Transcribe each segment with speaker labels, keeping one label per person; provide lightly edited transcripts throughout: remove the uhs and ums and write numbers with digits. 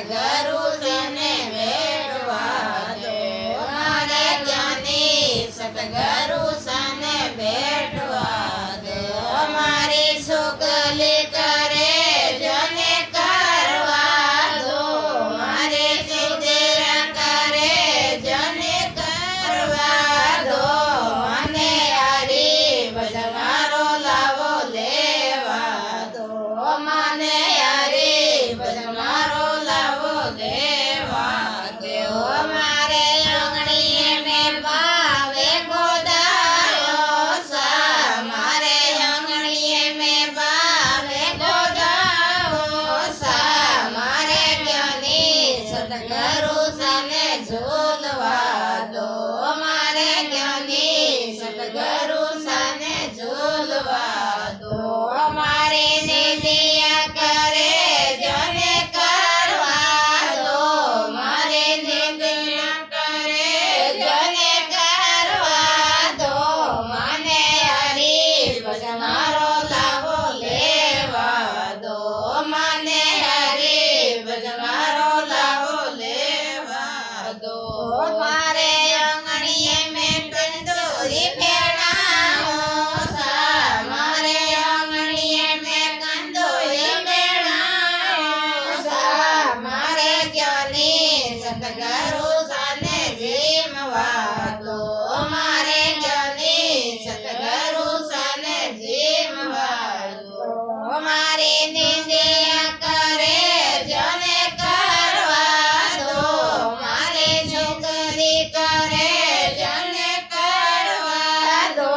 Speaker 1: સતગુરુ સને બેઠવા દો મારે જ્ઞાની સતગુરુ સને બેઠવા દો મારી સુગલી કરે જને કરવા દો મારે સિદ્ધિ કરે જને કરવા દો મને હરી ભજન મારો લાવો લેવા દો મને હરી ભજન મારો લાવો લેવા દો મારે આંગણીએ મેં ભાવે ગોદાયો સા મારે આંગણીએ મેં ભાવે ગોદાયો સા મારે જ્ઞાની સતગુરુ સને ઝૂલવા દો મારે જ્ઞાની સતગુરુ સને ઝૂલવા દો મારે નિંદિયા કરે જને કરવા દો મારે નિંદિયા કરે જને કરવા દો મને હરી ભજન મારો લાવો લેવા દો મને હરી ભજન મારો લાવો લેવા દો મારે આંગણીએ મેં કંદોરી ભેણાવો સા મારે આંગણીએ મેં કંદોરી ભેણાવો સા મારે જ્ઞાની સતગુરુ સને જીમવા દો મારે જ્ઞાની સતગુરુ સને જીમવા દો મારે નિંદિયા કરે જને કરવા દો મારે છોકરી કરે જને કરવા દો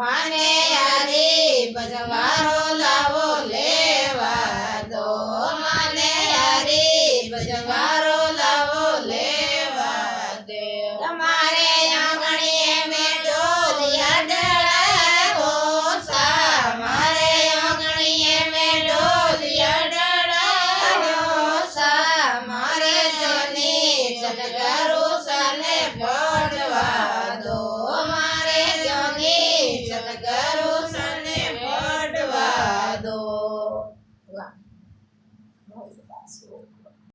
Speaker 1: મને હરી ભજન મારો લાવો લેવા દો મને હરી ભજન મારો લાવો લેવા દે તમારે આંગણીએ મેં ડોલિયા ડળાવો સા મારે આંગણીએ મેં ડોલિયા ડળાવો સા મારે જોની સતગુરુ સને ભણવા દો મારે જોની સતગુરુ સને ભણવા દો વાહ